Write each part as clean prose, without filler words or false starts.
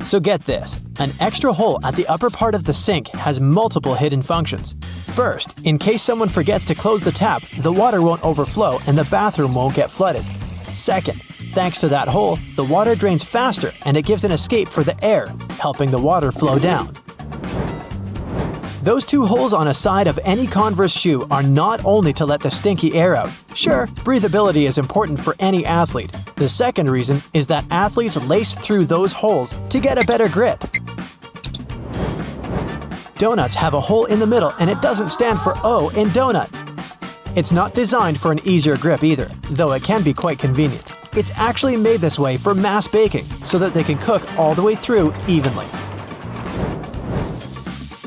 So get this, an extra hole at the upper part of the sink has multiple hidden functions. First, in case someone forgets to close the tap, the water won't overflow and the bathroom won't get flooded. Second, thanks to that hole, the water drains faster and it gives an escape for the air, helping the water flow down. Those two holes on a side of any Converse shoe are not only to let the stinky air out. Sure, breathability is important for any athlete. The second reason is that athletes lace through those holes to get a better grip. Donuts have a hole in the middle and it doesn't stand for O in donut. It's not designed for an easier grip either, though it can be quite convenient. It's actually made this way for mass baking, so that they can cook all the way through evenly.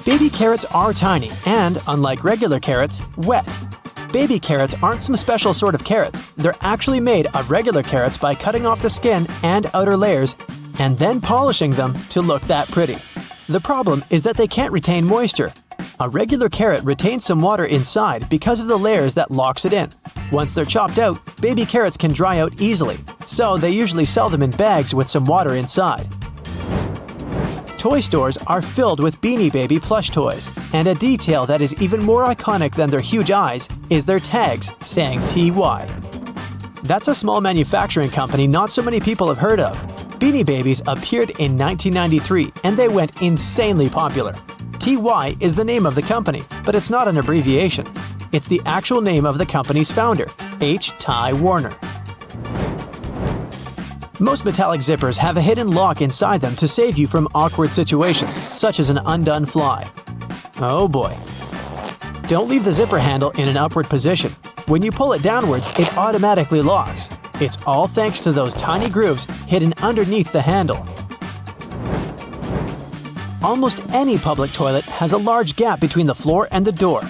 Baby carrots are tiny and, unlike regular carrots, wet. Baby carrots aren't some special sort of carrots. They're actually made of regular carrots by cutting off the skin and outer layers and then polishing them to look that pretty. The problem is that they can't retain moisture. A regular carrot retains some water inside because of the layers that locks it in. Once they're chopped out, baby carrots can dry out easily, so they usually sell them in bags with some water inside. Toy stores are filled with Beanie Baby plush toys, and a detail that is even more iconic than their huge eyes is their tags saying TY. That's a small manufacturing company not so many people have heard of. Beanie Babies appeared in 1993 and they went insanely popular. TY is the name of the company, but it's not an abbreviation. It's the actual name of the company's founder, H. Ty Warner. Most metallic zippers have a hidden lock inside them to save you from awkward situations, such as an undone fly. Oh boy. Don't leave the zipper handle in an upward position. When you pull it downwards, it automatically locks. It's all thanks to those tiny grooves hidden underneath the handle. Almost any public toilet has a large gap between the floor and the door.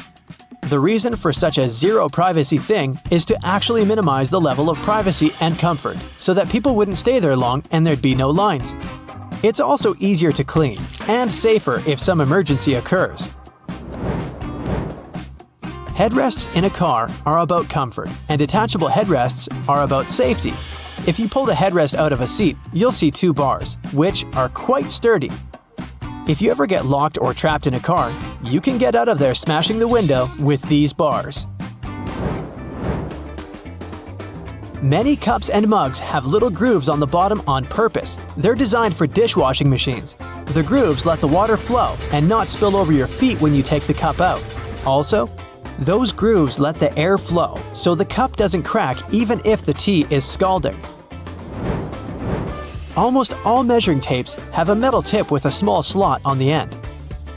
The reason for such a zero privacy thing is to actually minimize the level of privacy and comfort, so that people wouldn't stay there long and there'd be no lines. It's also easier to clean, and safer if some emergency occurs. Headrests in a car are about comfort, and detachable headrests are about safety. If you pull the headrest out of a seat, you'll see two bars, which are quite sturdy. If you ever get locked or trapped in a car, you can get out of there smashing the window with these bars. Many cups and mugs have little grooves on the bottom on purpose. They're designed for dishwashing machines. The grooves let the water flow and not spill over your feet when you take the cup out. Also, those grooves let the air flow, so the cup doesn't crack even if the tea is scalding. Almost all measuring tapes have a metal tip with a small slot on the end.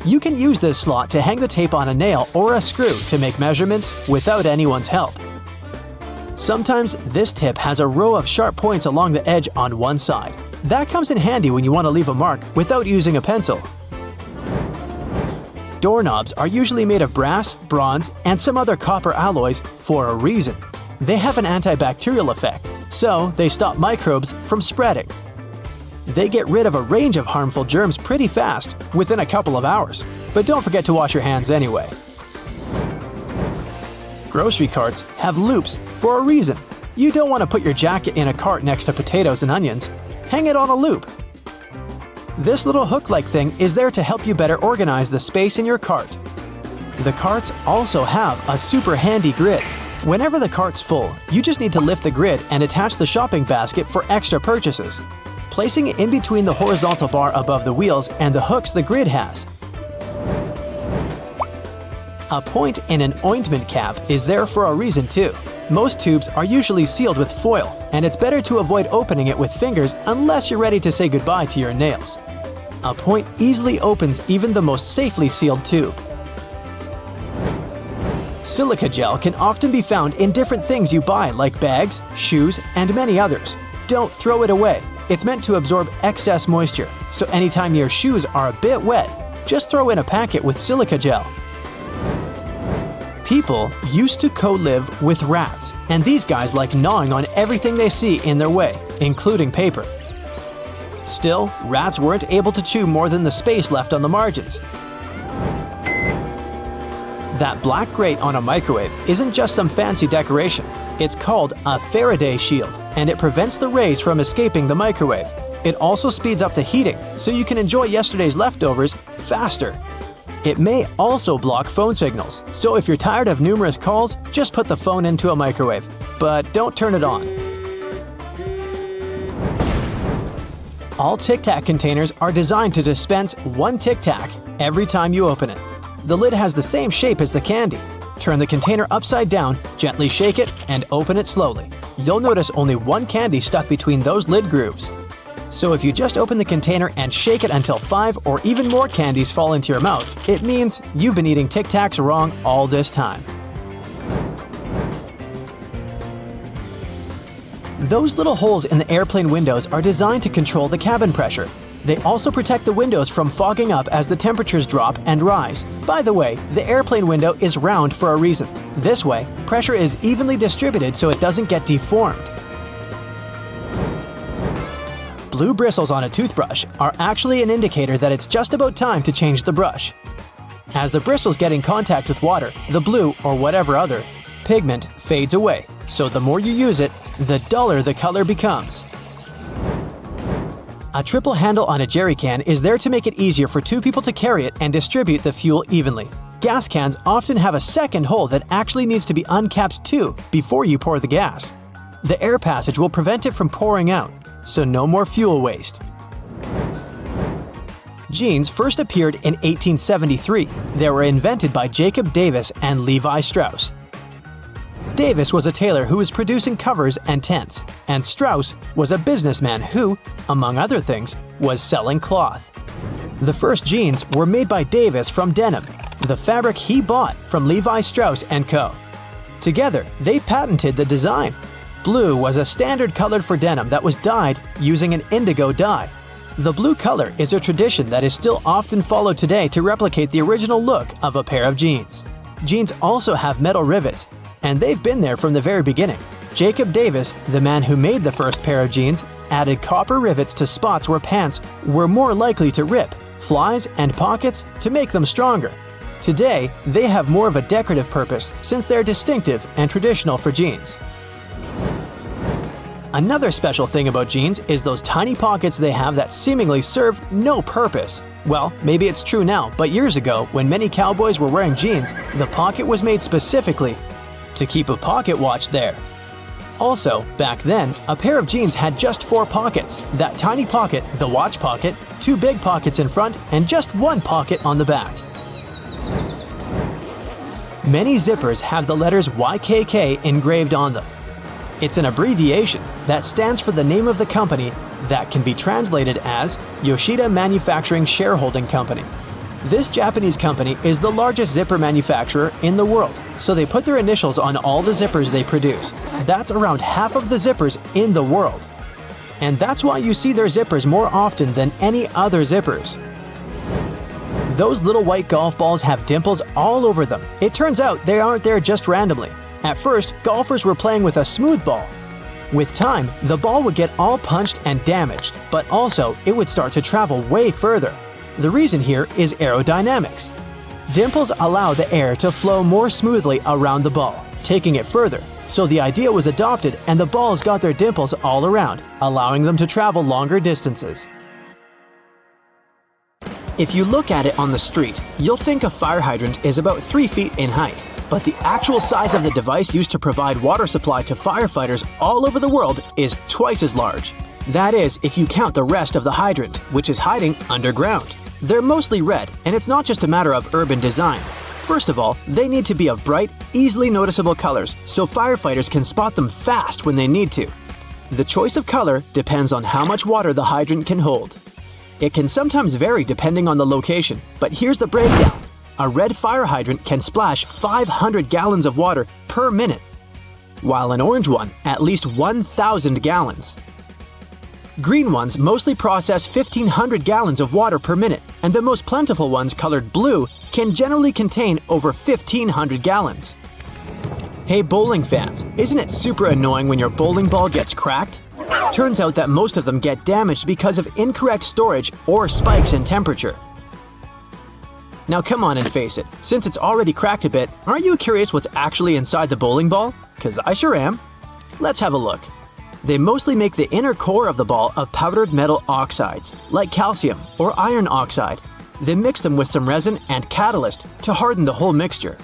You can use this slot to hang the tape on a nail or a screw to make measurements without anyone's help. Sometimes this tip has a row of sharp points along the edge on one side. That comes in handy when you want to leave a mark without using a pencil. Doorknobs are usually made of brass, bronze, and some other copper alloys for a reason. They have an antibacterial effect, so they stop microbes from spreading. They get rid of a range of harmful germs pretty fast, within a couple of hours. But don't forget to wash your hands anyway. Grocery carts have loops for a reason. You don't want to put your jacket in a cart next to potatoes and onions. Hang it on a loop. This little hook-like thing is there to help you better organize the space in your cart. The carts also have a super handy grid. Whenever the cart's full, you just need to lift the grid and attach the shopping basket for extra purchases, placing it in between the horizontal bar above the wheels and the hooks the grid has. A point in an ointment cap is there for a reason too. Most tubes are usually sealed with foil, and it's better to avoid opening it with fingers unless you're ready to say goodbye to your nails. A point easily opens even the most safely sealed tube. Silica gel can often be found in different things you buy, like bags, shoes, and many others. Don't throw it away. It's meant to absorb excess moisture, so anytime your shoes are a bit wet, just throw in a packet with silica gel. People used to co-live with rats, and these guys like gnawing on everything they see in their way, including paper. Still, rats weren't able to chew more than the space left on the margins. That black grate on a microwave isn't just some fancy decoration. It's called a Faraday shield, and it prevents the rays from escaping the microwave. It also speeds up the heating, so you can enjoy yesterday's leftovers faster. It may also block phone signals, so if you're tired of numerous calls, just put the phone into a microwave. But don't turn it on. All Tic Tac containers are designed to dispense one Tic Tac every time you open it. The lid has the same shape as the candy. Turn the container upside down, gently shake it, and open it slowly. You'll notice only one candy stuck between those lid grooves. So if you just open the container and shake it until 5 or even more candies fall into your mouth, it means you've been eating Tic Tacs wrong all this time. Those little holes in the airplane windows are designed to control the cabin pressure. They also protect the windows from fogging up as the temperatures drop and rise. By the way, the airplane window is round for a reason. This way, pressure is evenly distributed so it doesn't get deformed. Blue bristles on a toothbrush are actually an indicator that it's just about time to change the brush. As the bristles get in contact with water, the blue, or whatever other, pigment fades away, so the more you use it, the duller the color becomes. A triple handle on a jerry can is there to make it easier for two people to carry it and distribute the fuel evenly. Gas cans often have a second hole that actually needs to be uncapped too before you pour the gas. The air passage will prevent it from pouring out, so no more fuel waste. Jeans first appeared in 1873. They were invented by Jacob Davis and Levi Strauss. Davis was a tailor who was producing covers and tents, and Strauss was a businessman who, among other things, was selling cloth. The first jeans were made by Davis from denim, the fabric he bought from Levi Strauss & Co. Together, they patented the design. Blue was a standard color for denim that was dyed using an indigo dye. The blue color is a tradition that is still often followed today to replicate the original look of a pair of jeans. Jeans also have metal rivets, and they've been there from the very beginning. Jacob Davis, the man who made the first pair of jeans, added copper rivets to spots where pants were more likely to rip, flies, and pockets to make them stronger. Today, they have more of a decorative purpose since they're distinctive and traditional for jeans. Another special thing about jeans is those tiny pockets they have that seemingly serve no purpose. Well, maybe it's true now, but years ago, when many cowboys were wearing jeans, the pocket was made specifically to keep a pocket watch there. Also, back then, a pair of jeans had just 4 pockets. That tiny pocket, the watch pocket, 2 big pockets in front, and just 1 pocket on the back. Many zippers have the letters YKK engraved on them. It's an abbreviation that stands for the name of the company that can be translated as Yoshida Manufacturing Shareholding Company. This Japanese company is the largest zipper manufacturer in the world, so they put their initials on all the zippers they produce. That's around half of the zippers in the world. And that's why you see their zippers more often than any other zippers. Those little white golf balls have dimples all over them. It turns out they aren't there just randomly. At first, golfers were playing with a smooth ball. With time, the ball would get all punched and damaged, but also it would start to travel way further. The reason here is aerodynamics. Dimples allow the air to flow more smoothly around the ball, taking it further. So the idea was adopted and the balls got their dimples all around, allowing them to travel longer distances. If you look at it on the street, you'll think a fire hydrant is about 3 feet in height. But the actual size of the device used to provide water supply to firefighters all over the world is twice as large. That is, if you count the rest of the hydrant, which is hiding underground. They're mostly red, and it's not just a matter of urban design. First of all, they need to be of bright, easily noticeable colors, so firefighters can spot them fast when they need to. The choice of color depends on how much water the hydrant can hold. It can sometimes vary depending on the location, but here's the breakdown. A red fire hydrant can splash 500 gallons of water per minute, while an orange one at least 1,000 gallons. Green ones mostly process 1,500 gallons of water per minute, and the most plentiful ones colored blue can generally contain over 1,500 gallons. Hey bowling fans, isn't it super annoying when your bowling ball gets cracked? Turns out that most of them get damaged because of incorrect storage or spikes in temperature. Now come on and face it, since it's already cracked a bit, aren't you curious what's actually inside the bowling ball? 'Cause I sure am. Let's have a look. They mostly make the inner core of the ball of powdered metal oxides, like calcium or iron oxide. They mix them with some resin and catalyst to harden the whole mixture.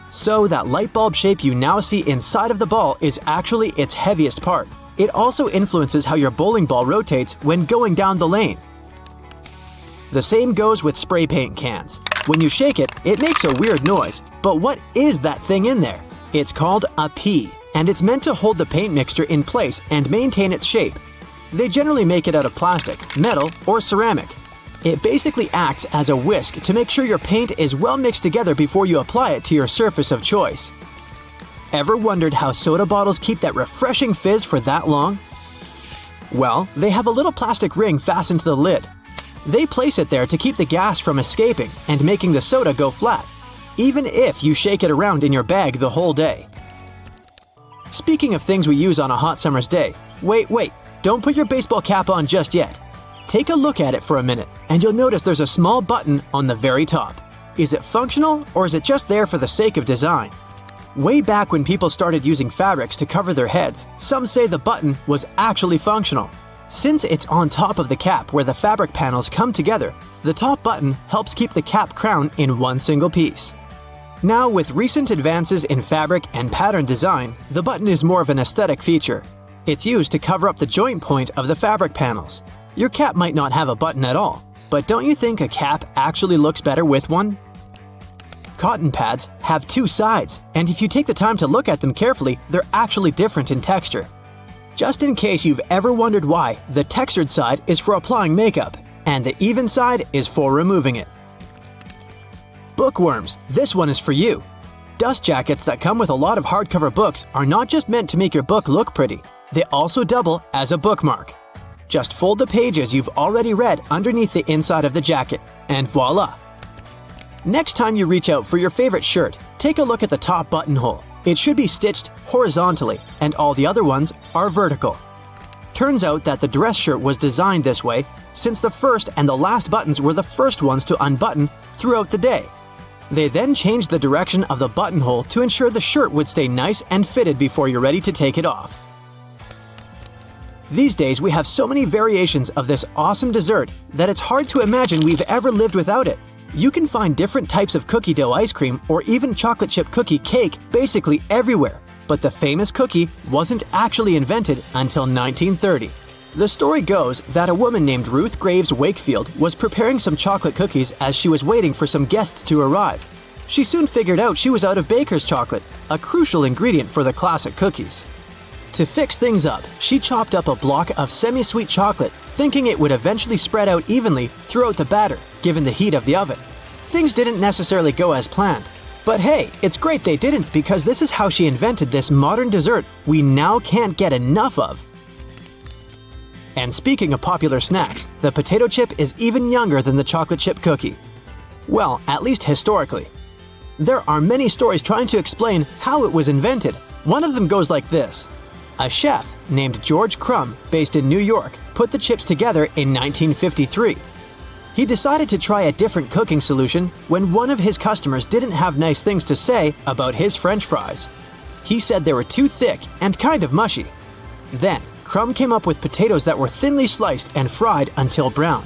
So that light bulb shape you now see inside of the ball is actually its heaviest part. It also influences how your bowling ball rotates when going down the lane. The same goes with spray paint cans. When you shake it, it makes a weird noise. But what is that thing in there? It's called a pea, and it's meant to hold the paint mixture in place and maintain its shape. They generally make it out of plastic, metal, or ceramic. It basically acts as a whisk to make sure your paint is well mixed together before you apply it to your surface of choice. Ever wondered how soda bottles keep that refreshing fizz for that long? Well, they have a little plastic ring fastened to the lid. They place it there to keep the gas from escaping and making the soda go flat, even if you shake it around in your bag the whole day. Speaking of things we use on a hot summer's day, wait, don't put your baseball cap on just yet. Take a look at it for a minute, and you'll notice there's a small button on the very top. Is it functional, or is it just there for the sake of design? Way back when people started using fabrics to cover their heads, some say the button was actually functional. Since it's on top of the cap where the fabric panels come together, the top button helps keep the cap crown in one single piece. Now, with recent advances in fabric and pattern design, the button is more of an aesthetic feature. It's used to cover up the joint point of the fabric panels. Your cap might not have a button at all, but don't you think a cap actually looks better with one? Cotton pads have two sides, and if you take the time to look at them carefully, they're actually different in texture. Just in case you've ever wondered why, the textured side is for applying makeup, and the even side is for removing it. Bookworms, this one is for you. Dust jackets that come with a lot of hardcover books are not just meant to make your book look pretty, they also double as a bookmark. Just fold the pages you've already read underneath the inside of the jacket, and voila! Next time you reach out for your favorite shirt, take a look at the top buttonhole. It should be stitched horizontally, and all the other ones are vertical. Turns out that the dress shirt was designed this way since the first and the last buttons were the first ones to unbutton throughout the day. They then changed the direction of the buttonhole to ensure the shirt would stay nice and fitted before you're ready to take it off. These days, we have so many variations of this awesome dessert that it's hard to imagine we've ever lived without it. You can find different types of cookie dough ice cream or even chocolate chip cookie cake basically everywhere, but the famous cookie wasn't actually invented until 1930. The story goes that a woman named Ruth Graves Wakefield was preparing some chocolate cookies as she was waiting for some guests to arrive. She soon figured out she was out of baker's chocolate, a crucial ingredient for the classic cookies. To fix things up, she chopped up a block of semi-sweet chocolate, thinking it would eventually spread out evenly throughout the batter, given the heat of the oven. Things didn't necessarily go as planned. But hey, it's great they didn't, because this is how she invented this modern dessert we now can't get enough of. And speaking of popular snacks, the potato chip is even younger than the chocolate chip cookie. Well, at least historically. There are many stories trying to explain how it was invented. One of them goes like this. A chef named George Crumb, based in New York, put the chips together in 1953. He decided to try a different cooking solution when one of his customers didn't have nice things to say about his French fries. He said they were too thick and kind of mushy. Then, Crumb came up with potatoes that were thinly sliced and fried until brown.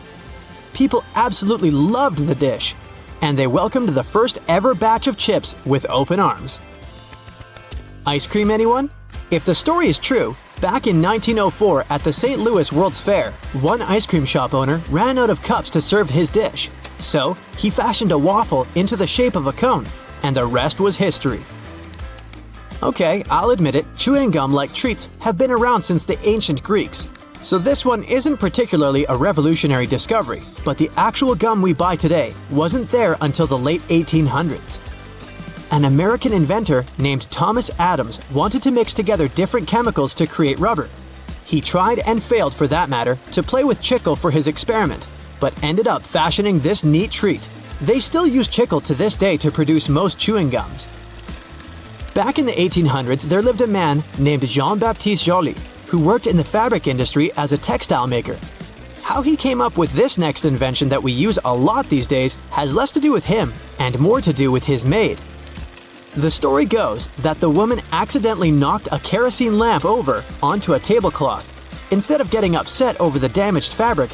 People absolutely loved the dish, and they welcomed the first ever batch of chips with open arms. Ice cream, anyone? If the story is true, back in 1904 at the St. Louis World's Fair, one ice cream shop owner ran out of cups to serve his dish. So, he fashioned a waffle into the shape of a cone, and the rest was history. Okay, I'll admit it, chewing gum-like treats have been around since the ancient Greeks. So this one isn't particularly a revolutionary discovery, but the actual gum we buy today wasn't there until the late 1800s. An American inventor named Thomas Adams wanted to mix together different chemicals to create rubber. He tried and failed, for that matter, to play with chicle for his experiment, but ended up fashioning this neat treat. They still use chicle to this day to produce most chewing gums. Back in the 1800s, there lived a man named Jean-Baptiste Joly, who worked in the fabric industry as a textile maker. How he came up with this next invention that we use a lot these days has less to do with him and more to do with his maid. The story goes that the woman accidentally knocked a kerosene lamp over onto a tablecloth. Instead of getting upset over the damaged fabric,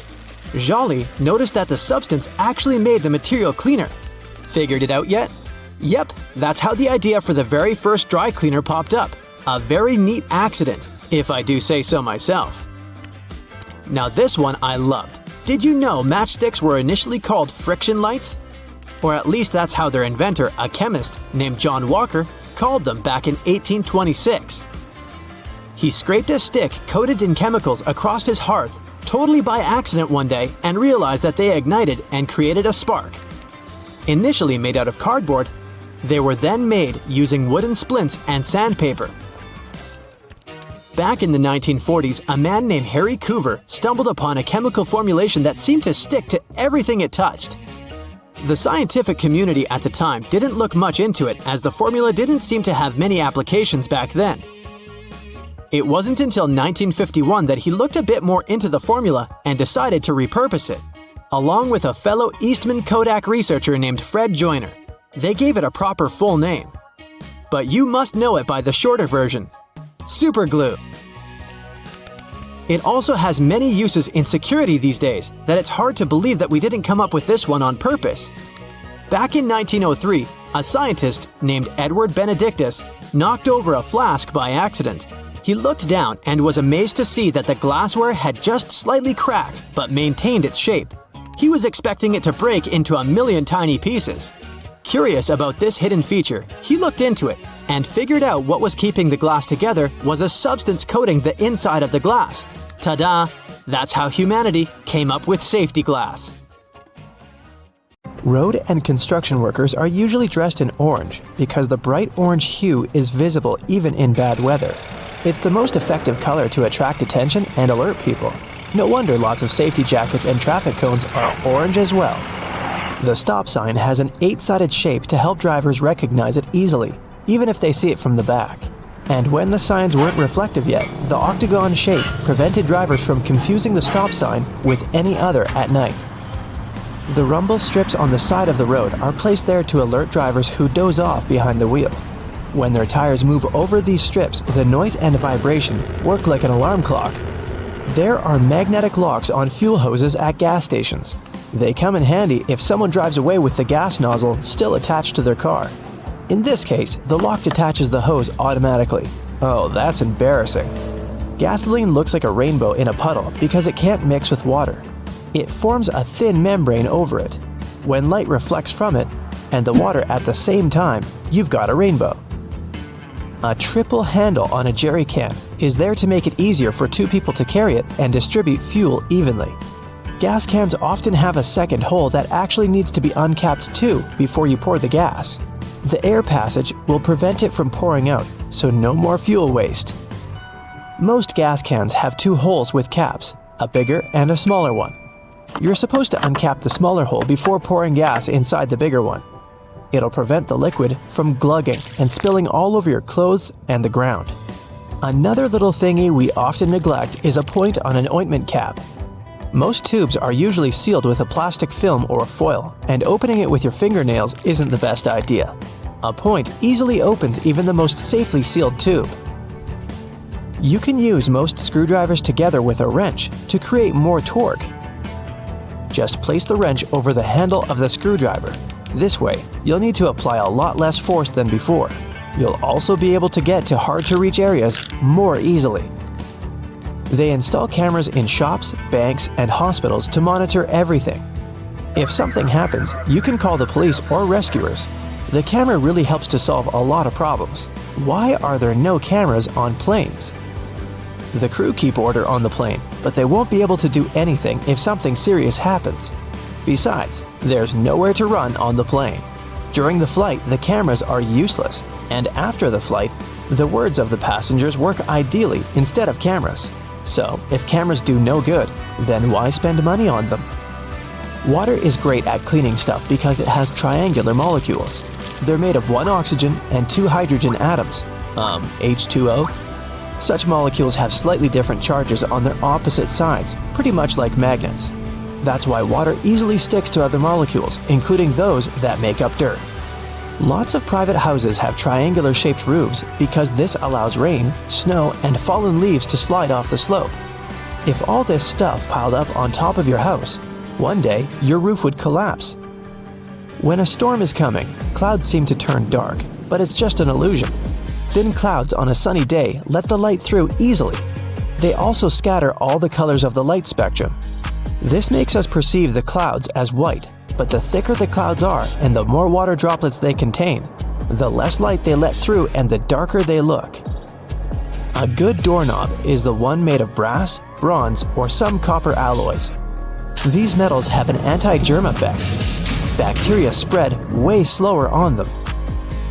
Joly noticed that the substance actually made the material cleaner. Figured it out yet? Yep, that's how the idea for the very first dry cleaner popped up. A very neat accident, if I do say so myself. Now this one I loved. Did you know matchsticks were initially called friction lights? Or at least that's how their inventor, a chemist named John Walker, called them back in 1826. He scraped a stick coated in chemicals across his hearth totally by accident one day and realized that they ignited and created a spark. Initially made out of cardboard, they were then made using wooden splints and sandpaper. Back in the 1940s, a man named Harry Coover stumbled upon a chemical formulation that seemed to stick to everything it touched. The scientific community at the time didn't look much into it, as the formula didn't seem to have many applications back then. It wasn't until 1951 that he looked a bit more into the formula and decided to repurpose it, along with a fellow Eastman Kodak researcher named Fred Joyner. They gave it a proper full name. But you must know it by the shorter version: super glue. It also has many uses in security these days that it's hard to believe that we didn't come up with this one on purpose. Back in 1903, a scientist named Edward Benedictus knocked over a flask by accident. He looked down and was amazed to see that the glassware had just slightly cracked but maintained its shape. He was expecting it to break into a million tiny pieces. Curious about this hidden feature, he looked into it and figured out what was keeping the glass together was a substance coating the inside of the glass. Ta-da! That's how humanity came up with safety glass. Road and construction workers are usually dressed in orange because the bright orange hue is visible even in bad weather. It's the most effective color to attract attention and alert people. No wonder lots of safety jackets and traffic cones are orange as well. The stop sign has an 8-sided shape to help drivers recognize it easily, even if they see it from the back. And when the signs weren't reflective yet, the octagon shape prevented drivers from confusing the stop sign with any other at night. The rumble strips on the side of the road are placed there to alert drivers who doze off behind the wheel. When their tires move over these strips, the noise and vibration work like an alarm clock. There are magnetic locks on fuel hoses at gas stations. They come in handy if someone drives away with the gas nozzle still attached to their car. In this case, the lock detaches the hose automatically. Oh, that's embarrassing. Gasoline looks like a rainbow in a puddle because it can't mix with water. It forms a thin membrane over it. When light reflects from it and the water at the same time, you've got a rainbow. A triple handle on a jerry can is there to make it easier for two people to carry it and distribute fuel evenly. Gas cans often have a second hole that actually needs to be uncapped too before you pour the gas. The air passage will prevent it from pouring out, so no more fuel waste. Most gas cans have two holes with caps, a bigger and a smaller one. You're supposed to uncap the smaller hole before pouring gas inside the bigger one. It'll prevent the liquid from glugging and spilling all over your clothes and the ground. Another little thingy we often neglect is a point on an ointment cap. Most tubes are usually sealed with a plastic film or foil, and opening it with your fingernails isn't the best idea. A point easily opens even the most safely sealed tube. You can use most screwdrivers together with a wrench to create more torque. Just place the wrench over the handle of the screwdriver. This way, you'll need to apply a lot less force than before. You'll also be able to get to hard-to-reach areas more easily. They install cameras in shops, banks, and hospitals to monitor everything. If something happens, you can call the police or rescuers. The camera really helps to solve a lot of problems. Why are there no cameras on planes? The crew keep order on the plane, but they won't be able to do anything if something serious happens. Besides, there's nowhere to run on the plane. During the flight, the cameras are useless, and after the flight, the words of the passengers work ideally instead of cameras. So, if cameras do no good, then why spend money on them? Water is great at cleaning stuff because it has triangular molecules. They're made of one oxygen and two hydrogen atoms, H2O. Such molecules have slightly different charges on their opposite sides, pretty much like magnets. That's why water easily sticks to other molecules, including those that make up dirt. Lots of private houses have triangular-shaped roofs because this allows rain, snow, and fallen leaves to slide off the slope. If all this stuff piled up on top of your house, one day your roof would collapse. When a storm is coming, clouds seem to turn dark, but it's just an illusion. Thin clouds on a sunny day let the light through easily. They also scatter all the colors of the light spectrum. This makes us perceive the clouds as white, but the thicker the clouds are and the more water droplets they contain, the less light they let through and the darker they look. A good doorknob is the one made of brass, bronze, or some copper alloys. These metals have an anti-germ effect. Bacteria spread way slower on them.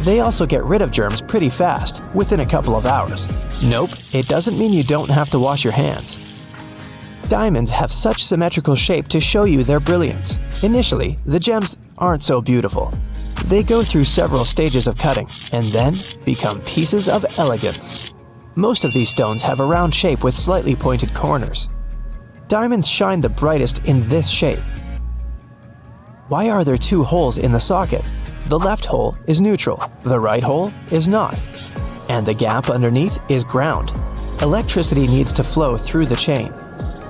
They also get rid of germs pretty fast, within a couple of hours. Nope, it doesn't mean you don't have to wash your hands. Diamonds have such symmetrical shape to show you their brilliance. Initially, the gems aren't so beautiful. They go through several stages of cutting and then become pieces of elegance. Most of these stones have a round shape with slightly pointed corners. Diamonds shine the brightest in this shape. Why are there two holes in the socket? The left hole is neutral, the right hole is not. And the gap underneath is ground. Electricity needs to flow through the chain.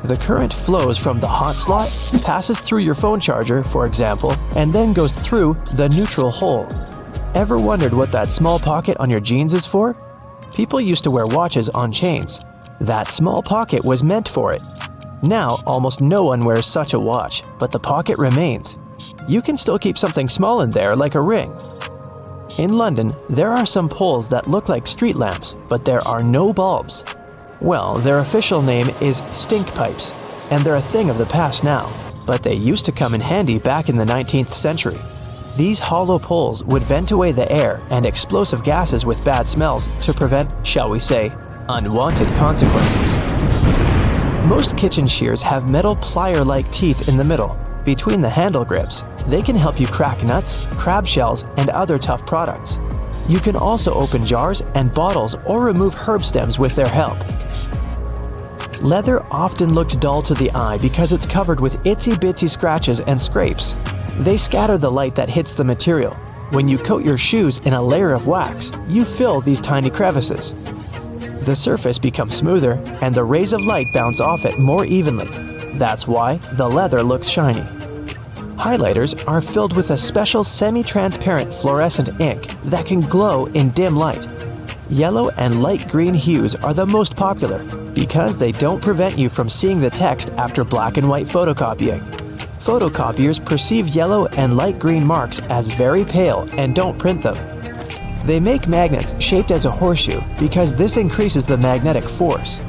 The current flows from the hot slot, passes through your phone charger, for example, and then goes through the neutral hole. Ever wondered what that small pocket on your jeans is for? People used to wear watches on chains. That small pocket was meant for it. Now, almost no one wears such a watch, but the pocket remains. You can still keep something small in there, like a ring. In London, there are some poles that look like street lamps, but there are no bulbs. Well, their official name is stink pipes, and they're a thing of the past now, but they used to come in handy back in the 19th century. These hollow poles would vent away the air and explosive gases with bad smells to prevent, shall we say, unwanted consequences. Most kitchen shears have metal plier-like teeth in the middle, between the handle grips. They can help you crack nuts, crab shells, and other tough products. You can also open jars and bottles or remove herb stems with their help. Leather often looks dull to the eye because it's covered with itsy-bitsy scratches and scrapes. They scatter the light that hits the material. When you coat your shoes in a layer of wax, you fill these tiny crevices. The surface becomes smoother and the rays of light bounce off it more evenly. That's why the leather looks shiny. Highlighters are filled with a special semi-transparent fluorescent ink that can glow in dim light. Yellow and light green hues are the most popular because they don't prevent you from seeing the text after black and white photocopying. Photocopiers perceive yellow and light green marks as very pale and don't print them. They make magnets shaped as a horseshoe because this increases the magnetic force.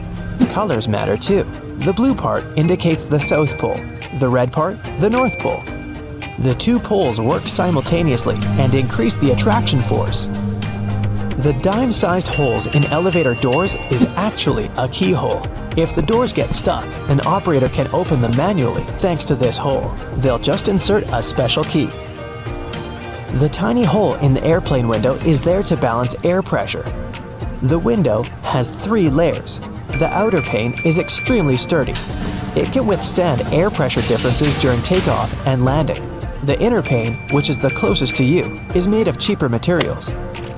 Colors matter too. The blue part indicates the South Pole, the red part, the North Pole. The two poles work simultaneously and increase the attraction force. The dime-sized holes in elevator doors is actually a keyhole. If the doors get stuck, an operator can open them manually thanks to this hole. They'll just insert a special key. The tiny hole in the airplane window is there to balance air pressure. The window has 3 layers. The outer pane is extremely sturdy. It can withstand air pressure differences during takeoff and landing. The inner pane, which is the closest to you, is made of cheaper materials.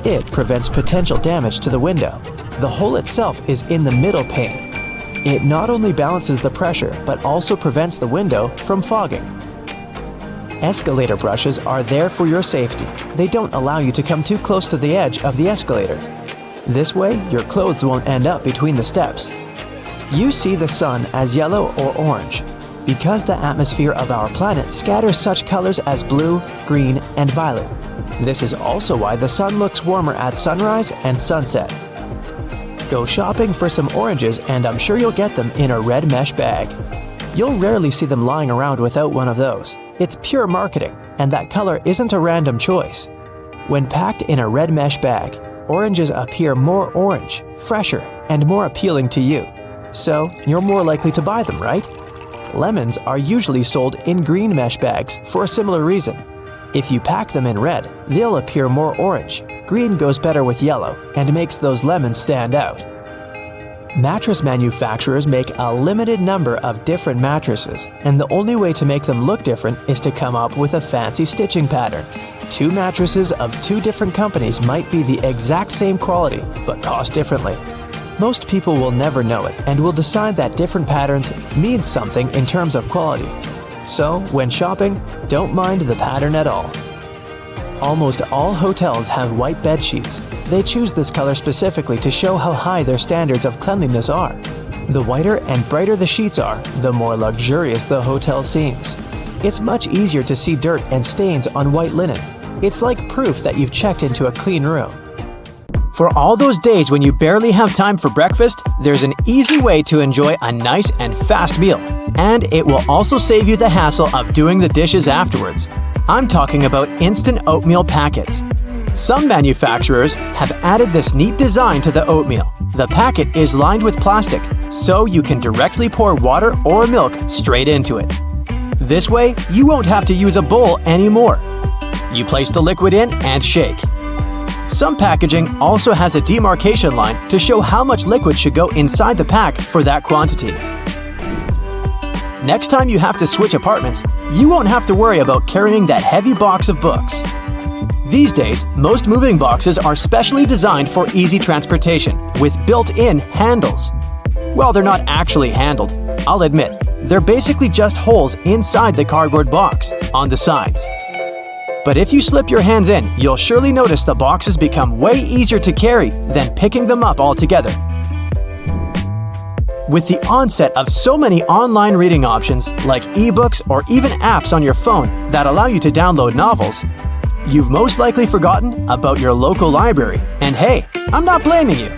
It prevents potential damage to the window. The hole itself is in the middle pane. It not only balances the pressure, but also prevents the window from fogging. Escalator brushes are there for your safety. They don't allow you to come too close to the edge of the escalator. This way, your clothes won't end up between the steps. You see the sun as yellow or orange because the atmosphere of our planet scatters such colors as blue, green, and violet. This is also why the sun looks warmer at sunrise and sunset. Go shopping for some oranges and I'm sure you'll get them in a red mesh bag. You'll rarely see them lying around without one of those. It's pure marketing, and that color isn't a random choice. When packed in a red mesh bag, oranges appear more orange, fresher, and more appealing to you. So, you're more likely to buy them, right? Lemons are usually sold in green mesh bags for a similar reason. If you pack them in red, they'll appear more orange. Green goes better with yellow and makes those lemons stand out. Mattress manufacturers make a limited number of different mattresses, and the only way to make them look different is to come up with a fancy stitching pattern. Two mattresses of two different companies might be the exact same quality, but cost differently. Most people will never know it and will decide that different patterns mean something in terms of quality. So, when shopping, don't mind the pattern at all. Almost all hotels have white bed sheets. They choose this color specifically to show how high their standards of cleanliness are. The whiter and brighter the sheets are, the more luxurious the hotel seems. It's much easier to see dirt and stains on white linen. It's like proof that you've checked into a clean room. For all those days when you barely have time for breakfast, there's an easy way to enjoy a nice and fast meal. And it will also save you the hassle of doing the dishes afterwards. I'm talking about instant oatmeal packets. Some manufacturers have added this neat design to the oatmeal. The packet is lined with plastic, so you can directly pour water or milk straight into it. This way, you won't have to use a bowl anymore. You place the liquid in and shake. Some packaging also has a demarcation line to show how much liquid should go inside the pack for that quantity. Next time you have to switch apartments, you won't have to worry about carrying that heavy box of books. These days, most moving boxes are specially designed for easy transportation with built-in handles. Well, they're not actually handled, I'll admit. They're basically just holes inside the cardboard box on the sides. But if you slip your hands in, you'll surely notice the boxes become way easier to carry than picking them up altogether. With the onset of so many online reading options like ebooks or even apps on your phone that allow you to download novels, you've most likely forgotten about your local library. And hey, I'm not blaming you.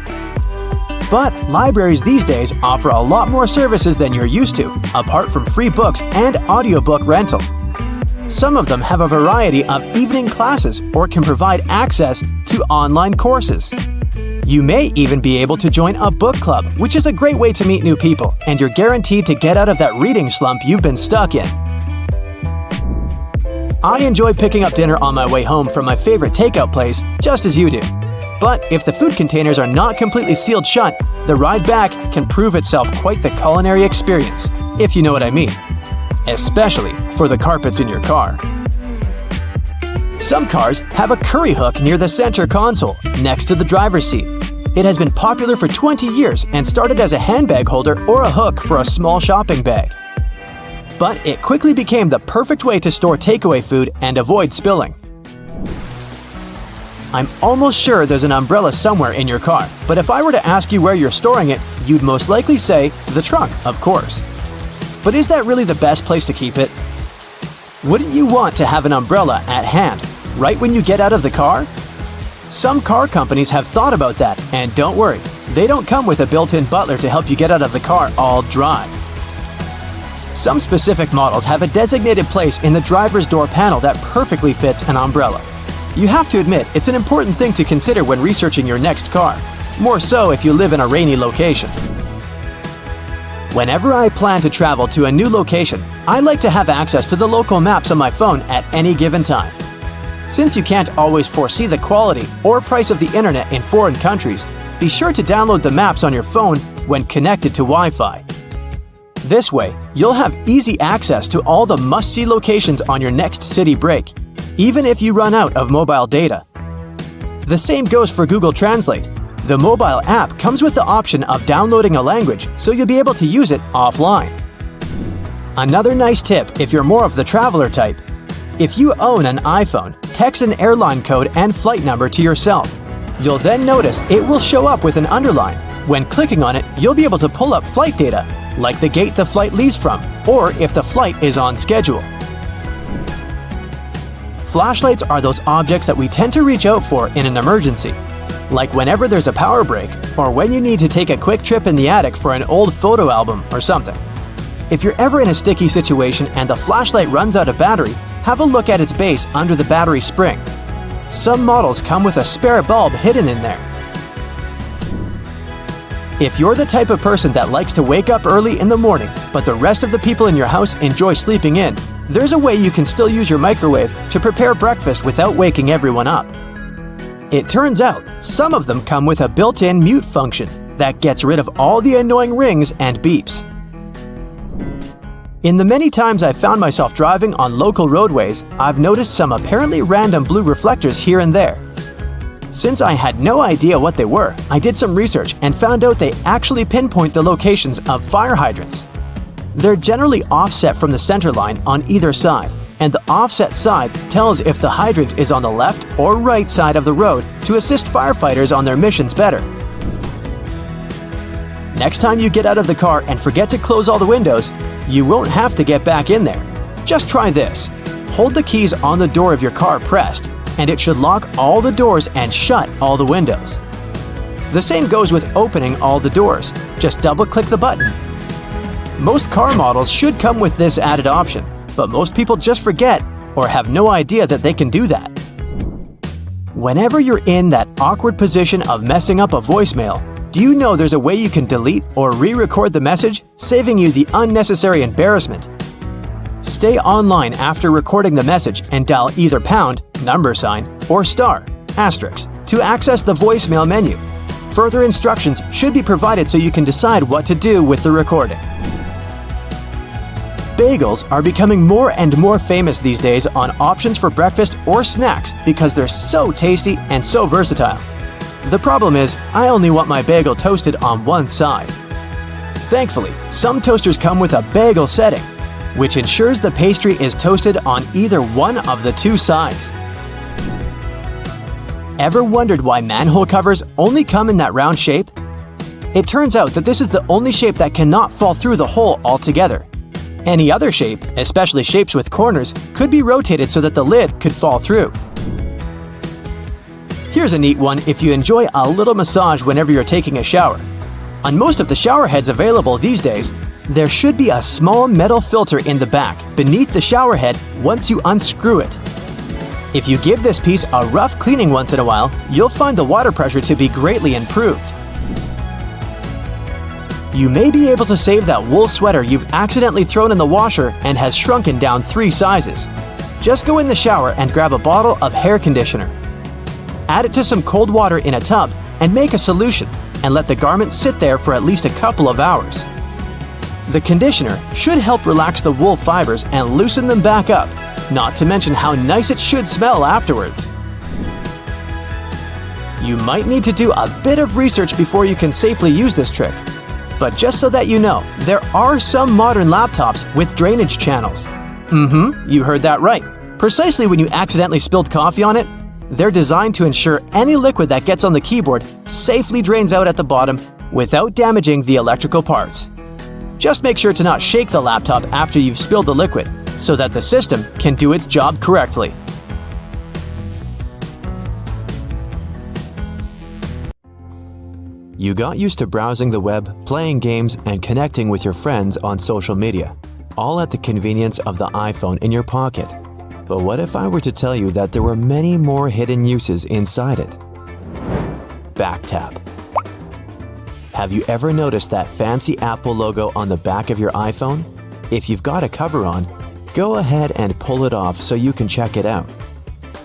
But libraries these days offer a lot more services than you're used to, apart from free books and audiobook rental. Some of them have a variety of evening classes or can provide access to online courses. You may even be able to join a book club, which is a great way to meet new people, and you're guaranteed to get out of that reading slump you've been stuck in. I enjoy picking up dinner on my way home from my favorite takeout place, just as you do. But if the food containers are not completely sealed shut, the ride back can prove itself quite the culinary experience, if you know what I mean. Especially for the carpets in your car. Some cars have a curry hook near the center console, next to the driver's seat. It has been popular for 20 years and started as a handbag holder or a hook for a small shopping bag. But it quickly became the perfect way to store takeaway food and avoid spilling. I'm almost sure there's an umbrella somewhere in your car, but if I were to ask you where you're storing it, you'd most likely say the trunk, of course. But is that really the best place to keep it? Wouldn't you want to have an umbrella at hand, right when you get out of the car? Some car companies have thought about that, and don't worry, they don't come with a built-in butler to help you get out of the car all dry. Some specific models have a designated place in the driver's door panel that perfectly fits an umbrella. You have to admit, it's an important thing to consider when researching your next car, more so if you live in a rainy location. Whenever I plan to travel to a new location, I like to have access to the local maps on my phone at any given time. Since you can't always foresee the quality or price of the internet in foreign countries, be sure to download the maps on your phone when connected to Wi-Fi. This way, you'll have easy access to all the must-see locations on your next city break, even if you run out of mobile data. The same goes for Google Translate. The mobile app comes with the option of downloading a language, so you'll be able to use it offline. Another nice tip if you're more of the traveler type. If you own an iPhone, text an airline code and flight number to yourself. You'll then notice it will show up with an underline. When clicking on it, you'll be able to pull up flight data, like the gate the flight leaves from, or if the flight is on schedule. Flashlights are those objects that we tend to reach out for in an emergency, like whenever there's a power break, or when you need to take a quick trip in the attic for an old photo album or something. If you're ever in a sticky situation and the flashlight runs out of battery, have a look at its base under the battery spring. Some models come with a spare bulb hidden in there. If you're the type of person that likes to wake up early in the morning, but the rest of the people in your house enjoy sleeping in, there's a way you can still use your microwave to prepare breakfast without waking everyone up. It turns out, some of them come with a built-in mute function that gets rid of all the annoying rings and beeps. In the many times I've found myself driving on local roadways, I've noticed some apparently random blue reflectors here and there. Since I had no idea what they were, I did some research and found out they actually pinpoint the locations of fire hydrants. They're generally offset from the center line on either side, and the offset side tells if the hydrant is on the left or right side of the road to assist firefighters on their missions better. Next time you get out of the car and forget to close all the windows, you won't have to get back in there. Just try this. Hold the keys on the door of your car pressed, and it should lock all the doors and shut all the windows. The same goes with opening all the doors. Just double-click the button. Most car models should come with this added option, but most people just forget or have no idea that they can do that. Whenever you're in that awkward position of messing up a voicemail, do you know there's a way you can delete or re-record the message, saving you the unnecessary embarrassment? Stay online after recording the message and dial either pound, number sign, or star, asterisk, to access the voicemail menu. Further instructions should be provided so you can decide what to do with the recording. Bagels are becoming more and more famous these days on options for breakfast or snacks because they're so tasty and so versatile. The problem is, I only want my bagel toasted on one side. Thankfully, some toasters come with a bagel setting, which ensures the pastry is toasted on either one of the two sides. Ever wondered why manhole covers only come in that round shape? It turns out that this is the only shape that cannot fall through the hole altogether. Any other shape, especially shapes with corners, could be rotated so that the lid could fall through. Here's a neat one if you enjoy a little massage whenever you're taking a shower. On most of the shower heads available these days, there should be a small metal filter in the back beneath the shower head once you unscrew it. If you give this piece a rough cleaning once in a while, you'll find the water pressure to be greatly improved. You may be able to save that wool sweater you've accidentally thrown in the washer and has shrunken down 3 sizes. Just go in the shower and grab a bottle of hair conditioner. Add it to some cold water in a tub and make a solution, and let the garment sit there for at least a couple of hours. The conditioner should help relax the wool fibers and loosen them back up, not to mention how nice it should smell afterwards. You might need to do a bit of research before you can safely use this trick. But just so that you know, there are some modern laptops with drainage channels. You heard that right. Precisely when you accidentally spilled coffee on it, they're designed to ensure any liquid that gets on the keyboard safely drains out at the bottom without damaging the electrical parts. Just make sure to not shake the laptop after you've spilled the liquid so that the system can do its job correctly. You got used to browsing the web, playing games, and connecting with your friends on social media, all at the convenience of the iPhone in your pocket. But what if I were to tell you that there were many more hidden uses inside it? BackTap. Have you ever noticed that fancy Apple logo on the back of your iPhone? If you've got a cover on, go ahead and pull it off so you can check it out.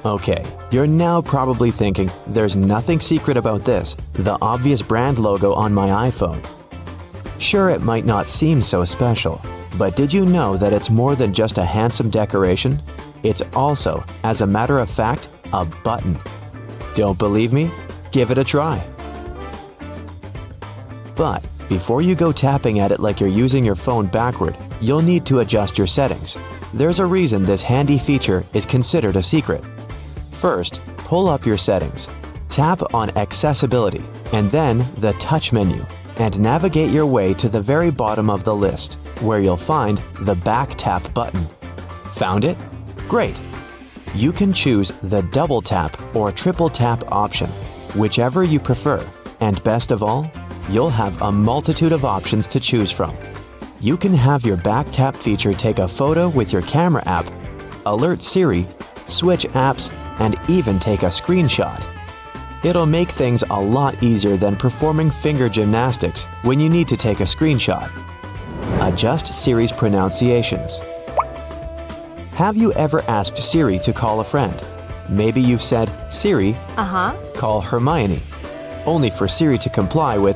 Okay, you're now probably thinking, there's nothing secret about this, the obvious brand logo on my iPhone. Sure, it might not seem so special, but did you know that it's more than just a handsome decoration? It's also, as a matter of fact, a button. Don't believe me? Give it a try. But before you go tapping at it like you're using your phone backward, you'll need to adjust your settings. There's a reason this handy feature is considered a secret. First, pull up your settings. Tap on Accessibility and then the Touch menu and navigate your way to the very bottom of the list, where you'll find the BackTap button. Found it? Great! You can choose the double tap or triple tap option, whichever you prefer, and best of all, you'll have a multitude of options to choose from. You can have your BackTap feature take a photo with your camera app, alert Siri, switch apps, and even take a screenshot. It'll make things a lot easier than performing finger gymnastics when you need to take a screenshot. Adjust Siri's pronunciations. Have you ever asked Siri to call a friend? Maybe you've said, Siri, call Hermione, only for Siri to comply with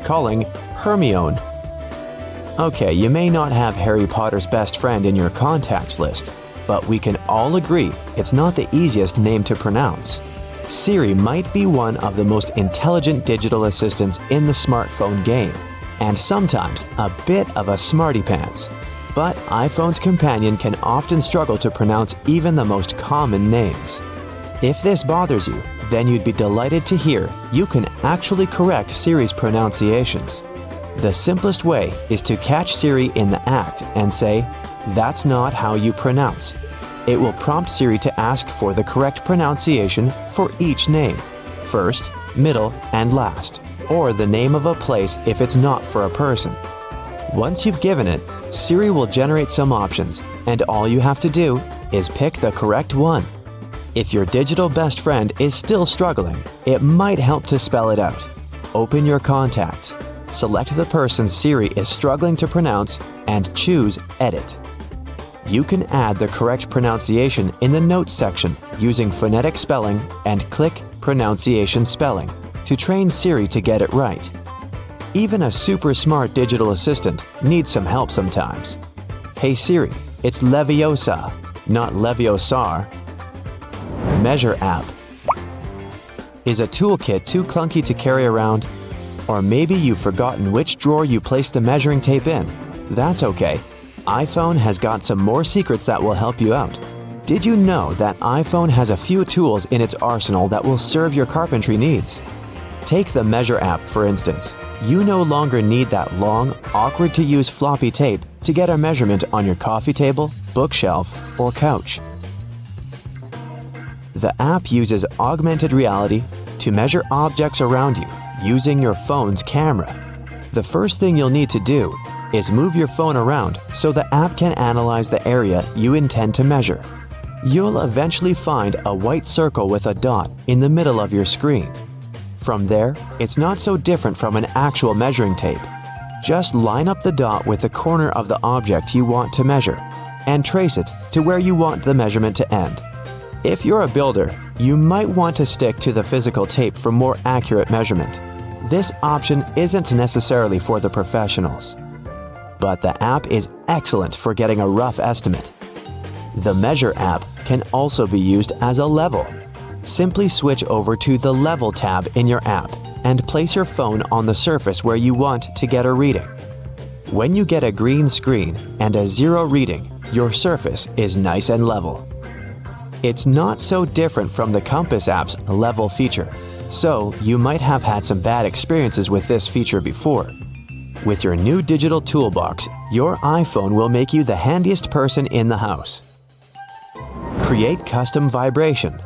calling Hermione. Okay, you may not have Harry Potter's best friend in your contacts list, but we can all agree it's not the easiest name to pronounce. Siri might be one of the most intelligent digital assistants in the smartphone game, and sometimes a bit of a smarty pants. But iPhone's companion can often struggle to pronounce even the most common names. If this bothers you, then you'd be delighted to hear you can actually correct Siri's pronunciations. The simplest way is to catch Siri in the act and say, "That's not how you pronounce." It will prompt Siri to ask for the correct pronunciation for each name, first, middle, and last, or the name of a place if it's not for a person. Once you've given it, Siri will generate some options, and all you have to do is pick the correct one. If your digital best friend is still struggling, it might help to spell it out. Open your contacts, select the person Siri is struggling to pronounce, and choose Edit. You can add the correct pronunciation in the Notes section using phonetic spelling and click Pronunciation Spelling to train Siri to get it right. Even a super smart digital assistant needs some help sometimes. Hey Siri, it's Leviosa, not Leviosar. Measure app. Is a toolkit too clunky to carry around? Or maybe you've forgotten which drawer you placed the measuring tape in. That's okay. iPhone has got some more secrets that will help you out. Did you know that iPhone has a few tools in its arsenal that will serve your carpentry needs? Take the Measure app, for instance. You no longer need that long, awkward-to-use floppy tape to get a measurement on your coffee table, bookshelf, or couch. The app uses augmented reality to measure objects around you using your phone's camera. The first thing you'll need to do is move your phone around so the app can analyze the area you intend to measure. You'll eventually find a white circle with a dot in the middle of your screen. From there, it's not so different from an actual measuring tape. Just line up the dot with the corner of the object you want to measure and trace it to where you want the measurement to end. If you're a builder, you might want to stick to the physical tape for more accurate measurement. This option isn't necessarily for the professionals, but the app is excellent for getting a rough estimate. The Measure app can also be used as a level. Simply switch over to the Level tab in your app and place your phone on the surface where you want to get a reading. When you get a green screen and a 0 reading, your surface is nice and level. It's not so different from the Compass app's Level feature, so you might have had some bad experiences with this feature before. With your new digital toolbox, your iPhone will make you the handiest person in the house. Create custom vibration.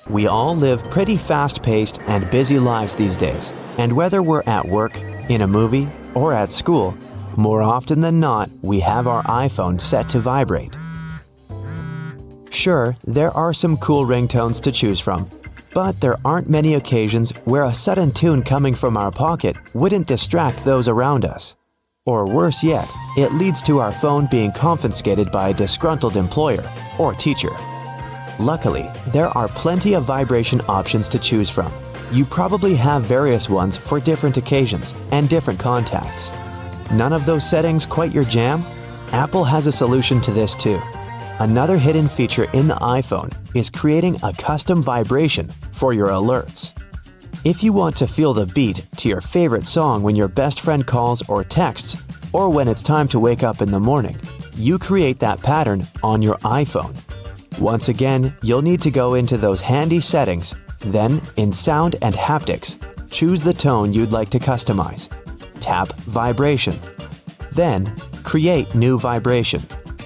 We all live pretty fast-paced and busy lives these days, and whether we're at work, in a movie, or at school, more often than not, we have our iPhone set to vibrate. Sure, there are some cool ringtones to choose from, but there aren't many occasions where a sudden tune coming from our pocket wouldn't distract those around us. Or worse yet, it leads to our phone being confiscated by a disgruntled employer or teacher. Luckily, there are plenty of vibration options to choose from. You probably have various ones for different occasions and different contacts. None of those settings quite your jam? Apple has a solution to this too. Another hidden feature in the iPhone is creating a custom vibration for your alerts. If you want to feel the beat to your favorite song when your best friend calls or texts, or when it's time to wake up in the morning, you create that pattern on your iPhone. Once again, you'll need to go into those handy settings, then in Sound and Haptics, choose the tone you'd like to customize. Tap Vibration. Then, Create New Vibration.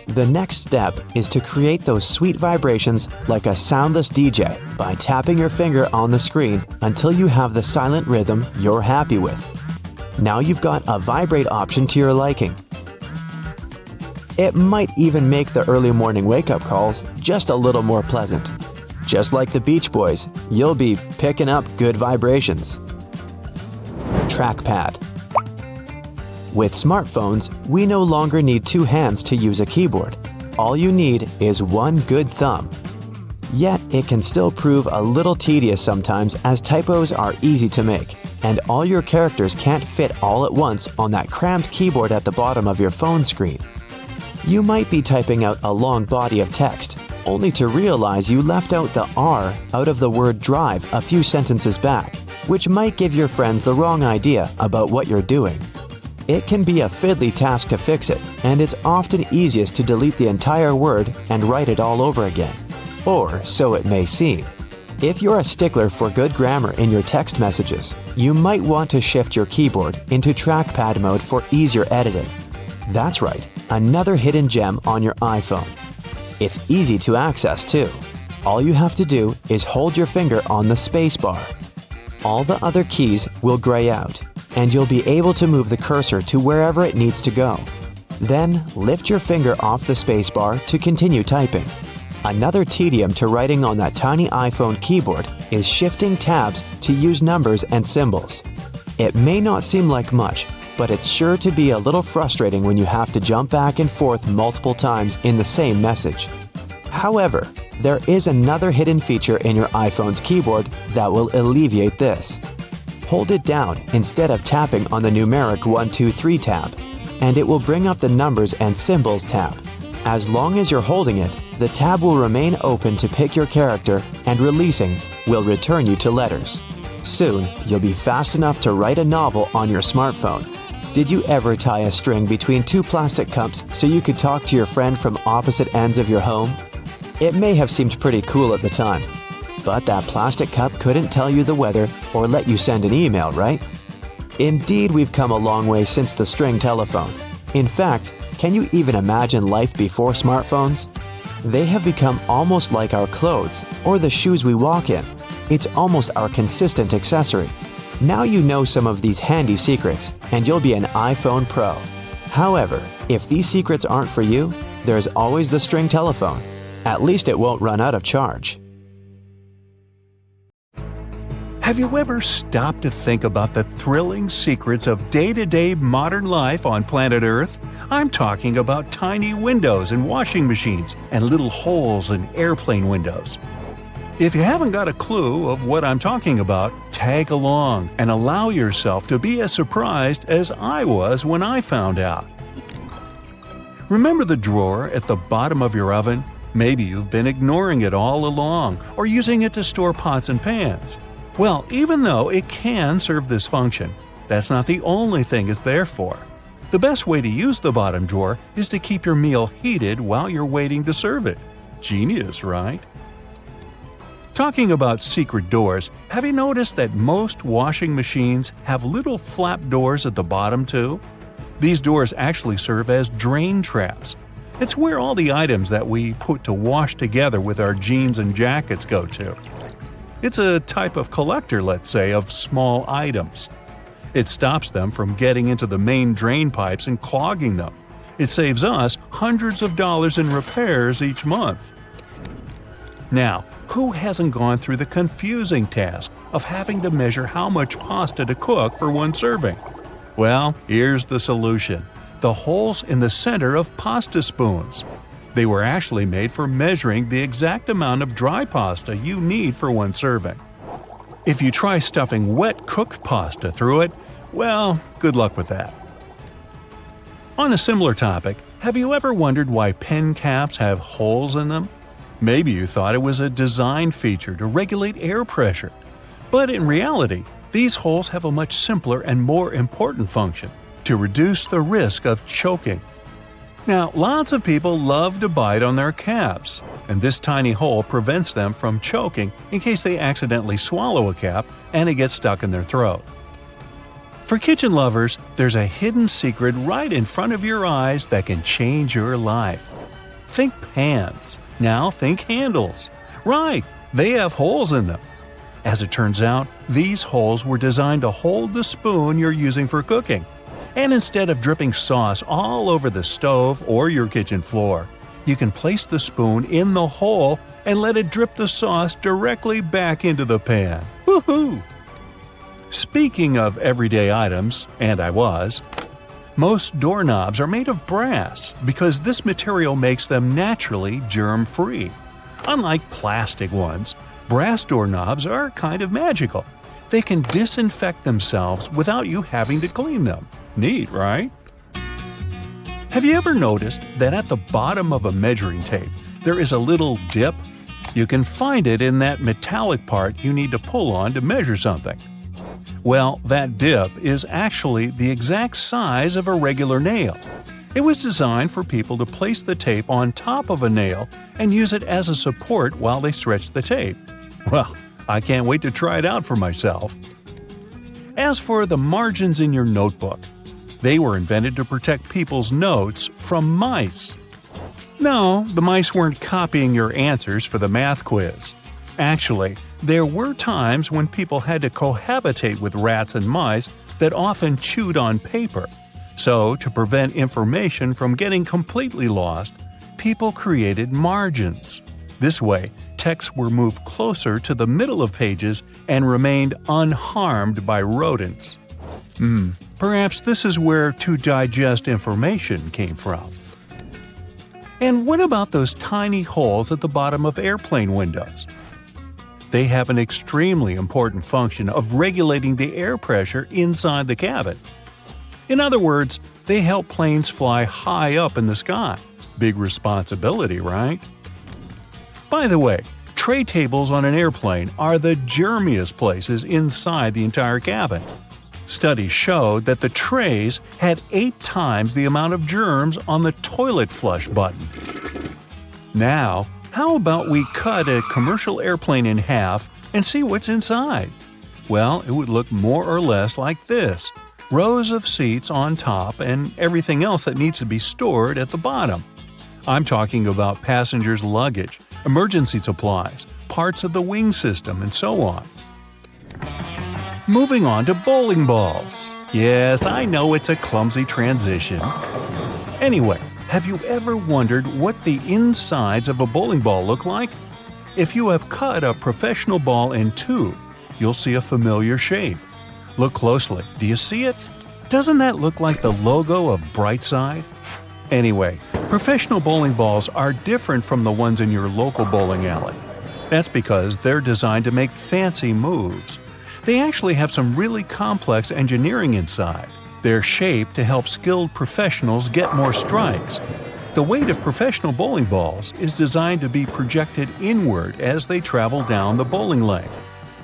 The next step is to create those sweet vibrations like a soundless DJ by tapping your finger on the screen until you have the silent rhythm you're happy with. Now you've got a vibrate option to your liking. It might even make the early morning wake-up calls just a little more pleasant. Just like the Beach Boys, you'll be picking up good vibrations. Trackpad. With smartphones, we no longer need two hands to use a keyboard. All you need is one good thumb. Yet, it can still prove a little tedious sometimes as typos are easy to make, and all your characters can't fit all at once on that crammed keyboard at the bottom of your phone screen. You might be typing out a long body of text, only to realize you left out the R out of the word drive a few sentences back, which might give your friends the wrong idea about what you're doing. It can be a fiddly task to fix it, and it's often easiest to delete the entire word and write it all over again. Or so it may seem. If you're a stickler for good grammar in your text messages, you might want to shift your keyboard into trackpad mode for easier editing. That's right, another hidden gem on your iPhone. It's easy to access too. All you have to do is hold your finger on the spacebar. All the other keys will gray out, and you'll be able to move the cursor to wherever it needs to go. Then lift your finger off the spacebar to continue typing. Another tedium to writing on that tiny iPhone keyboard is shifting tabs to use numbers and symbols. It may not seem like much, but it's sure to be a little frustrating when you have to jump back and forth multiple times in the same message. However, there is another hidden feature in your iPhone's keyboard that will alleviate this. Hold it down instead of tapping on the numeric 1, 2, 3 tab, and it will bring up the Numbers and Symbols tab. As long as you're holding it, the tab will remain open to pick your character, and releasing will return you to letters. Soon, you'll be fast enough to write a novel on your smartphone. Did you ever tie a string between two plastic cups so you could talk to your friend from opposite ends of your home? It may have seemed pretty cool at the time, but that plastic cup couldn't tell you the weather or let you send an email, right? Indeed, we've come a long way since the string telephone. In fact, can you even imagine life before smartphones? They have become almost like our clothes or the shoes we walk in. It's almost our consistent accessory. Now you know some of these handy secrets, and you'll be an iPhone Pro. However, if these secrets aren't for you, there's always the string telephone. At least it won't run out of charge. Have you ever stopped to think about the thrilling secrets of day-to-day modern life on planet Earth? I'm talking about tiny windows in washing machines and little holes in airplane windows. If you haven't got a clue of what I'm talking about, tag along and allow yourself to be as surprised as I was when I found out. Remember the drawer at the bottom of your oven? Maybe you've been ignoring it all along or using it to store pots and pans. Well, even though it can serve this function, that's not the only thing it's there for. The best way to use the bottom drawer is to keep your meal heated while you're waiting to serve it. Genius, right? Talking about secret doors, have you noticed that most washing machines have little flap doors at the bottom too? These doors actually serve as drain traps. It's where all the items that we put to wash together with our jeans and jackets go to. It's a type of collector, let's say, of small items. It stops them from getting into the main drain pipes and clogging them. It saves us hundreds of dollars in repairs each month. Now, who hasn't gone through the confusing task of having to measure how much pasta to cook for one serving? Well, here's the solution: the holes in the center of pasta spoons. They were actually made for measuring the exact amount of dry pasta you need for one serving. If you try stuffing wet cooked pasta through it, well, good luck with that. On a similar topic, have you ever wondered why pen caps have holes in them? Maybe you thought it was a design feature to regulate air pressure. But in reality, these holes have a much simpler and more important function: to reduce the risk of choking. Now, lots of people love to bite on their caps, and this tiny hole prevents them from choking in case they accidentally swallow a cap and it gets stuck in their throat. For kitchen lovers, there's a hidden secret right in front of your eyes that can change your life. Think pans. Now think handles. Right, they have holes in them. As it turns out, these holes were designed to hold the spoon you're using for cooking. And instead of dripping sauce all over the stove or your kitchen floor, you can place the spoon in the hole and let it drip the sauce directly back into the pan. Woohoo! Speaking of everyday items, and most doorknobs are made of brass because this material makes them naturally germ-free. Unlike plastic ones, brass doorknobs are kind of magical. They can disinfect themselves without you having to clean them. Neat, right? Have you ever noticed that at the bottom of a measuring tape, there is a little dip? You can find it in that metallic part you need to pull on to measure something. Well, that dip is actually the exact size of a regular nail. It was designed for people to place the tape on top of a nail and use it as a support while they stretch the tape. Well, I can't wait to try it out for myself. As for the margins in your notebook, they were invented to protect people's notes from mice. No, the mice weren't copying your answers for the math quiz. Actually, there were times when people had to cohabitate with rats and mice that often chewed on paper. So, to prevent information from getting completely lost, people created margins. This way, texts were moved closer to the middle of pages and remained unharmed by rodents. Perhaps this is where to digest information came from. And what about those tiny holes at the bottom of airplane windows? They have an extremely important function of regulating the air pressure inside the cabin. In other words, they help planes fly high up in the sky. Big responsibility, right? By the way, tray tables on an airplane are the germiest places inside the entire cabin. Studies showed that the trays had 8 times the amount of germs on the toilet flush button. Now, how about we cut a commercial airplane in half and see what's inside? Well, it would look more or less like this: rows of seats on top and everything else that needs to be stored at the bottom. I'm talking about passengers' luggage, emergency supplies, parts of the wing system, and so on. Moving on to bowling balls. Yes, I know it's a clumsy transition. Anyway, have you ever wondered what the insides of a bowling ball look like? If you have cut a professional ball in two, you'll see a familiar shape. Look closely. Do you see it? Doesn't that look like the logo of Brightside? Anyway, professional bowling balls are different from the ones in your local bowling alley. That's because they're designed to make fancy moves. They actually have some really complex engineering inside. They're shaped to help skilled professionals get more strikes. The weight of professional bowling balls is designed to be projected inward as they travel down the bowling lane.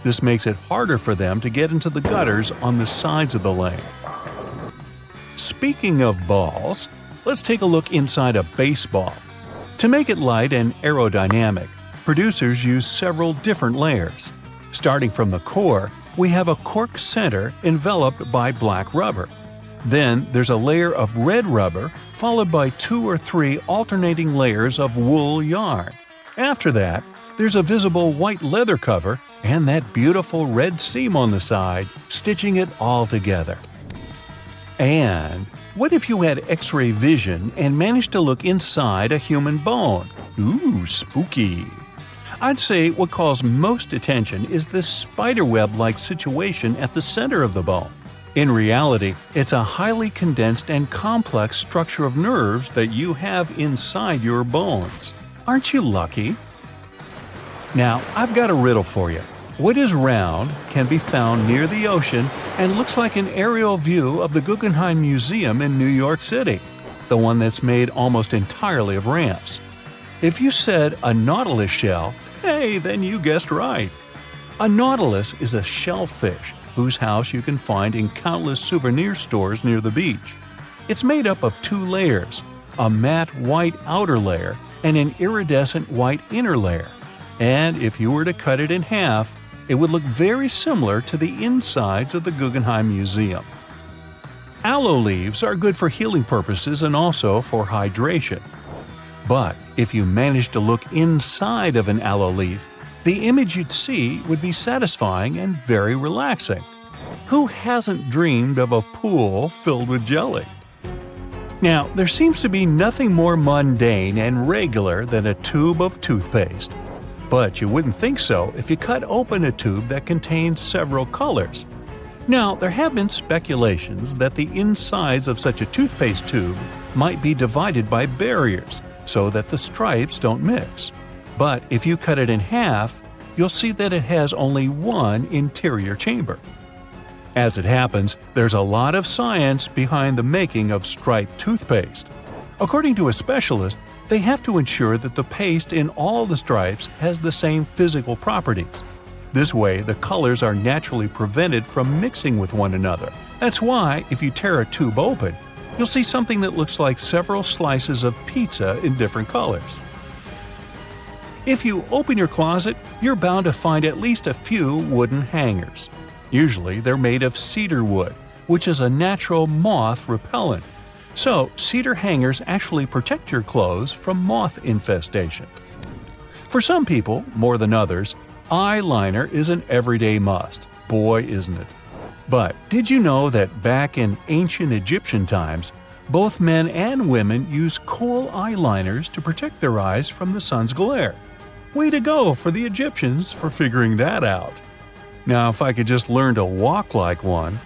This makes it harder for them to get into the gutters on the sides of the lane. Speaking of balls, let's take a look inside a baseball. To make it light and aerodynamic, producers use several different layers. Starting from the core, we have a cork center enveloped by black rubber. Then there's a layer of red rubber, followed by 2 or 3 alternating layers of wool yarn. After that, there's a visible white leather cover and that beautiful red seam on the side, stitching it all together. And what if you had X-ray vision and managed to look inside a human bone? Ooh, spooky! I'd say what calls most attention is this spiderweb-like situation at the center of the bone. In reality, it's a highly condensed and complex structure of nerves that you have inside your bones. Aren't you lucky? Now, I've got a riddle for you. What is round, can be found near the ocean, and looks like an aerial view of the Guggenheim Museum in New York City, the one that's made almost entirely of ramps? If you said a nautilus shell, hey, then you guessed right. A nautilus is a shellfish whose house you can find in countless souvenir stores near the beach. It's made up of 2 layers, a matte white outer layer and an iridescent white inner layer. And if you were to cut it in half, it would look very similar to the insides of the Guggenheim Museum. Aloe leaves are good for healing purposes and also for hydration. But if you managed to look inside of an aloe leaf, the image you'd see would be satisfying and very relaxing. Who hasn't dreamed of a pool filled with jelly? Now, there seems to be nothing more mundane and regular than a tube of toothpaste. But you wouldn't think so if you cut open a tube that contains several colors. Now, there have been speculations that the insides of such a toothpaste tube might be divided by barriers so that the stripes don't mix. But if you cut it in half, you'll see that it has only one interior chamber. As it happens, there's a lot of science behind the making of striped toothpaste. According to a specialist, they have to ensure that the paste in all the stripes has the same physical properties. This way, the colors are naturally prevented from mixing with one another. That's why, if you tear a tube open, you'll see something that looks like several slices of pizza in different colors. If you open your closet, you're bound to find at least a few wooden hangers. Usually, they're made of cedar wood, which is a natural moth repellent. So, cedar hangers actually protect your clothes from moth infestation. For some people, more than others, eyeliner is an everyday must. Boy, isn't it. But did you know that back in ancient Egyptian times, both men and women used kohl eyeliners to protect their eyes from the sun's glare? Way to go for the Egyptians for figuring that out. Now, if I could just learn to walk like one.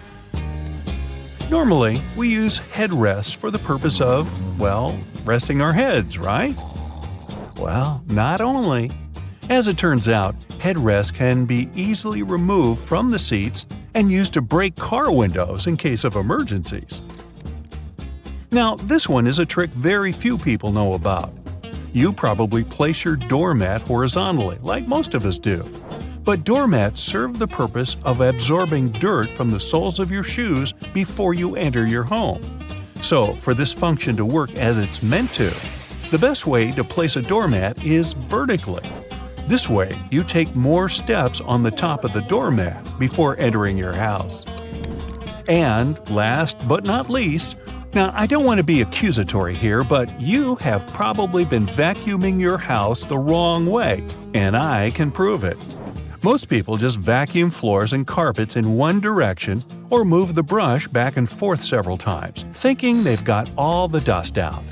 Normally, we use headrests for the purpose of, well, resting our heads, right? Well, not only. As it turns out, headrests can be easily removed from the seats and used to break car windows in case of emergencies. Now, this one is a trick very few people know about. You probably place your doormat horizontally, like most of us do. But doormats serve the purpose of absorbing dirt from the soles of your shoes before you enter your home. So, for this function to work as it's meant to, the best way to place a doormat is vertically. This way, you take more steps on the top of the doormat before entering your house. And last but not least, now I don't want to be accusatory here, but you have probably been vacuuming your house the wrong way, and I can prove it. Most people just vacuum floors and carpets in one direction or move the brush back and forth several times, thinking they've got all the dust out.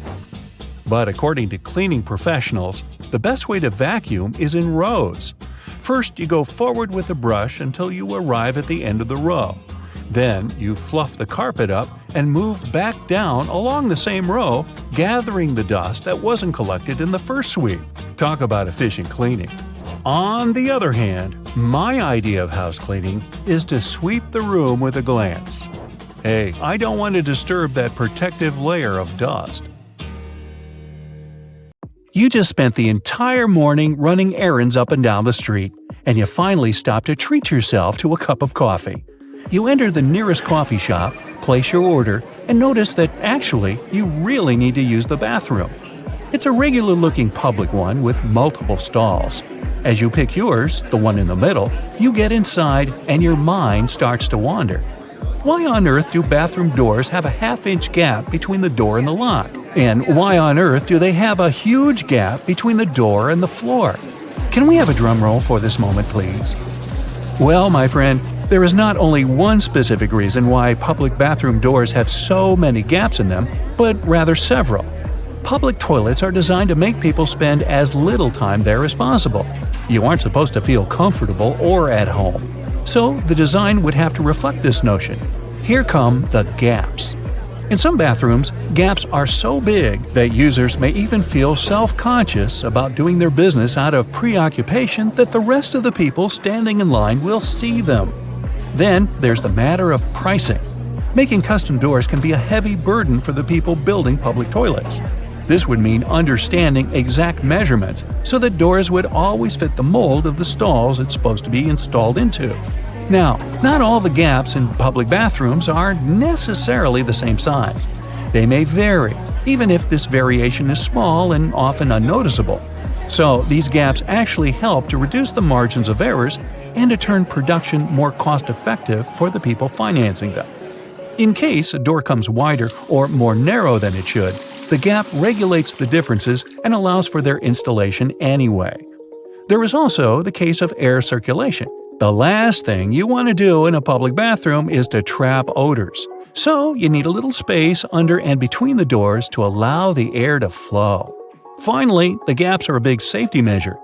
But according to cleaning professionals, the best way to vacuum is in rows. First, you go forward with the brush until you arrive at the end of the row. Then, you fluff the carpet up and move back down along the same row, gathering the dust that wasn't collected in the first sweep. Talk about efficient cleaning. On the other hand, my idea of house cleaning is to sweep the room with a glance. Hey, I don't want to disturb that protective layer of dust. You just spent the entire morning running errands up and down the street, and you finally stop to treat yourself to a cup of coffee. You enter the nearest coffee shop, place your order, and notice that actually you really need to use the bathroom. It's a regular-looking public one with multiple stalls. As you pick yours, the one in the middle, you get inside and your mind starts to wander. Why on earth do bathroom doors have a half-inch gap between the door and the lock? And why on earth do they have a huge gap between the door and the floor? Can we have a drum roll for this moment, please? Well, my friend, there is not only one specific reason why public bathroom doors have so many gaps in them, but rather several. Public toilets are designed to make people spend as little time there as possible. You aren't supposed to feel comfortable or at home. So the design would have to reflect this notion. Here come the gaps. In some bathrooms, gaps are so big that users may even feel self-conscious about doing their business out of preoccupation that the rest of the people standing in line will see them. Then there's the matter of pricing. Making custom doors can be a heavy burden for the people building public toilets. This would mean understanding exact measurements so that doors would always fit the mold of the stalls it's supposed to be installed into. Now, not all the gaps in public bathrooms are necessarily the same size. They may vary, even if this variation is small and often unnoticeable. So, these gaps actually help to reduce the margins of errors and to turn production more cost-effective for the people financing them. In case a door comes wider or more narrow than it should, the gap regulates the differences and allows for their installation anyway. There is also the case of air circulation. The last thing you want to do in a public bathroom is to trap odors. So you need a little space under and between the doors to allow the air to flow. Finally, the gaps are a big safety measure.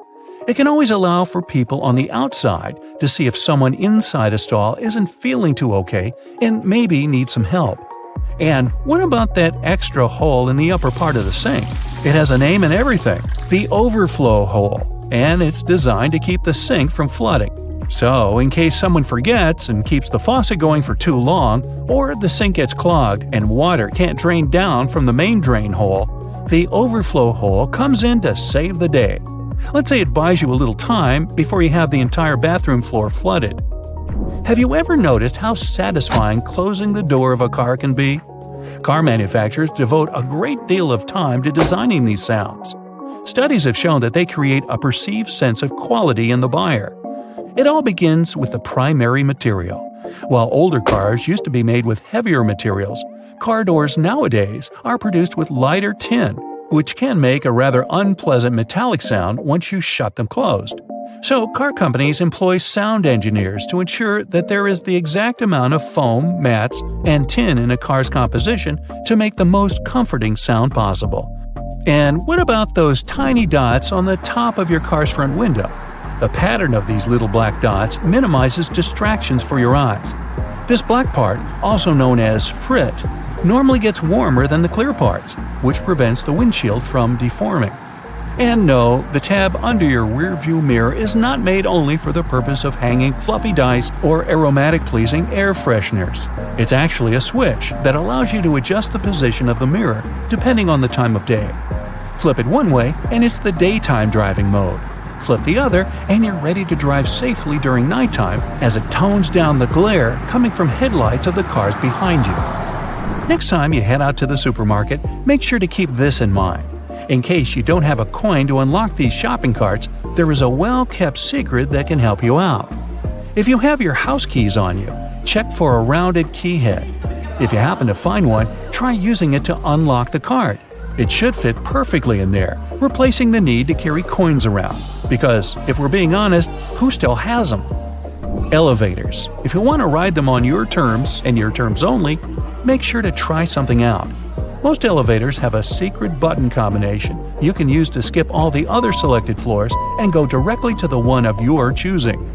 It can always allow for people on the outside to see if someone inside a stall isn't feeling too okay and maybe needs some help. And what about that extra hole in the upper part of the sink? It has a name and everything, the overflow hole. and it's designed to keep the sink from flooding. So, in case someone forgets and keeps the faucet going for too long, or the sink gets clogged and water can't drain down from the main drain hole, the overflow hole comes in to save the day. Let's say it buys you a little time before you have the entire bathroom floor flooded. Have you ever noticed how satisfying closing the door of a car can be? Car manufacturers devote a great deal of time to designing these sounds. Studies have shown that they create a perceived sense of quality in the buyer. It all begins with the primary material. While older cars used to be made with heavier materials, car doors nowadays are produced with lighter tin, which can make a rather unpleasant metallic sound once you shut them closed. So, car companies employ sound engineers to ensure that there is the exact amount of foam, mats, and tin in a car's composition to make the most comforting sound possible. And what about those tiny dots on the top of your car's front window? The pattern of these little black dots minimizes distractions for your eyes. This black part, also known as frit, normally gets warmer than the clear parts, which prevents the windshield from deforming. And no, the tab under your rearview mirror is not made only for the purpose of hanging fluffy dice or aromatic-pleasing air fresheners. It's actually a switch that allows you to adjust the position of the mirror depending on the time of day. Flip it one way and it's the daytime driving mode. Flip the other and you're ready to drive safely during nighttime as it tones down the glare coming from headlights of the cars behind you. Next time you head out to the supermarket, make sure to keep this in mind. In case you don't have a coin to unlock these shopping carts, there is a well-kept secret that can help you out. If you have your house keys on you, check for a rounded key head. If you happen to find one, try using it to unlock the cart. It should fit perfectly in there, replacing the need to carry coins around. Because, if we're being honest, who still has them? Elevators. If you want to ride them on your terms, and your terms only, make sure to try something out. Most elevators have a secret button combination you can use to skip all the other selected floors and go directly to the one of your choosing.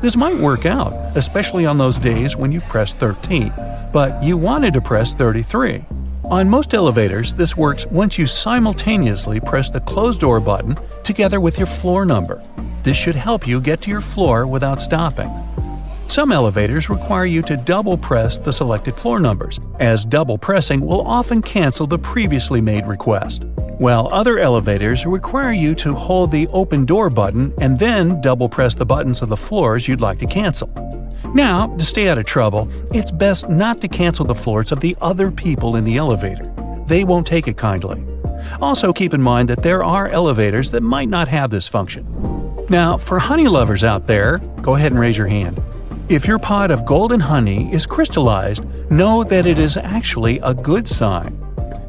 This might work out, especially on those days when you've pressed 13, but you wanted to press 33. On most elevators, this works once you simultaneously press the closed door button together with your floor number. This should help you get to your floor without stopping. Some elevators require you to double press the selected floor numbers, as double pressing will often cancel the previously made request. While other elevators require you to hold the open door button and then double press the buttons of the floors you'd like to cancel. Now, to stay out of trouble, it's best not to cancel the floors of the other people in the elevator. They won't take it kindly. Also keep in mind that there are elevators that might not have this function. Now, for honey lovers out there, go ahead and raise your hand. If your pot of golden honey is crystallized, know that it is actually a good sign.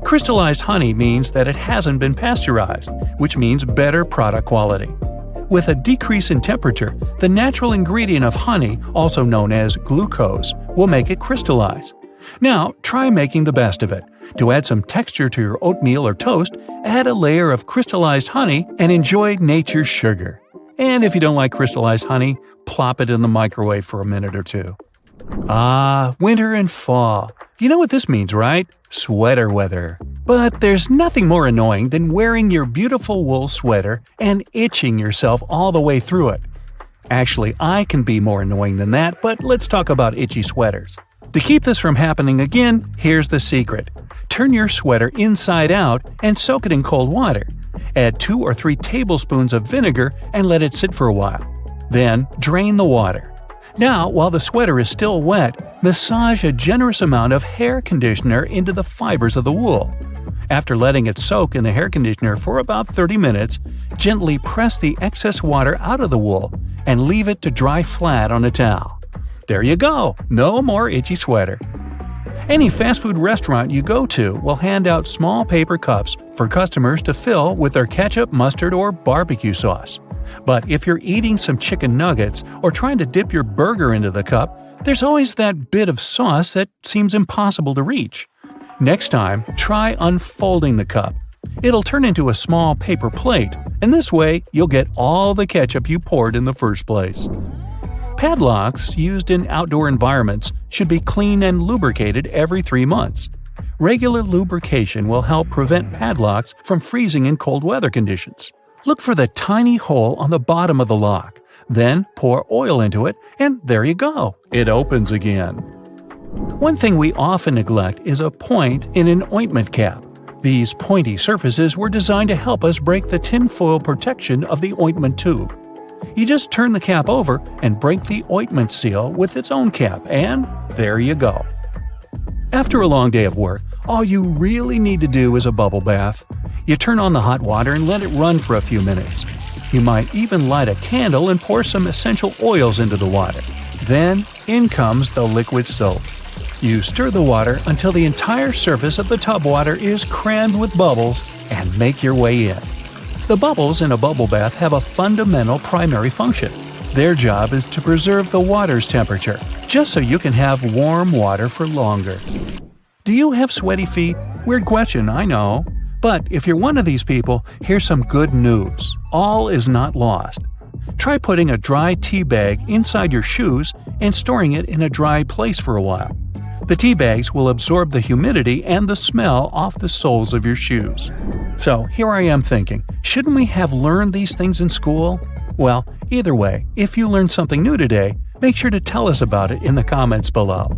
Crystallized honey means that it hasn't been pasteurized, which means better product quality. With a decrease in temperature, the natural ingredient of honey, also known as glucose, will make it crystallize. Now, try making the best of it. To add some texture to your oatmeal or toast, add a layer of crystallized honey and enjoy nature's sugar. And if you don't like crystallized honey, plop it in the microwave for a minute or two. Ah, winter and fall. You know what this means, right? Sweater weather. But there's nothing more annoying than wearing your beautiful wool sweater and itching yourself all the way through it. Actually, I can be more annoying than that, but let's talk about itchy sweaters. To keep this from happening again, here's the secret. Turn your sweater inside out and soak it in cold water. Add 2 or 3 tablespoons of vinegar and let it sit for a while. Then, drain the water. Now, while the sweater is still wet, massage a generous amount of hair conditioner into the fibers of the wool. After letting it soak in the hair conditioner for about 30 minutes, gently press the excess water out of the wool and leave it to dry flat on a towel. There you go! No more itchy sweater. Any fast food restaurant you go to will hand out small paper cups for customers to fill with their ketchup, mustard, or barbecue sauce. But if you're eating some chicken nuggets or trying to dip your burger into the cup, there's always that bit of sauce that seems impossible to reach. Next time, try unfolding the cup. It'll turn into a small paper plate, and this way you'll get all the ketchup you poured in the first place. Padlocks used in outdoor environments should be cleaned and lubricated every 3 months. Regular lubrication will help prevent padlocks from freezing in cold weather conditions. Look for the tiny hole on the bottom of the lock. Then pour oil into it, and there you go. It opens again. One thing we often neglect is a point in an ointment cap. These pointy surfaces were designed to help us break the tinfoil protection of the ointment tube. You just turn the cap over and break the ointment seal with its own cap, and there you go. After a long day of work, all you really need to do is a bubble bath. You turn on the hot water and let it run for a few minutes. You might even light a candle and pour some essential oils into the water. Then, in comes the liquid soap. You stir the water until the entire surface of the tub water is crammed with bubbles and make your way in. The bubbles in a bubble bath have a fundamental primary function. Their job is to preserve the water's temperature, just so you can have warm water for longer. Do you have sweaty feet? Weird question, I know. But if you're one of these people, here's some good news. All is not lost. Try putting a dry tea bag inside your shoes and storing it in a dry place for a while. The tea bags will absorb the humidity and the smell off the soles of your shoes. So here I am thinking, shouldn't we have learned these things in school? Well, either way, if you learned something new today, make sure to tell us about it in the comments below.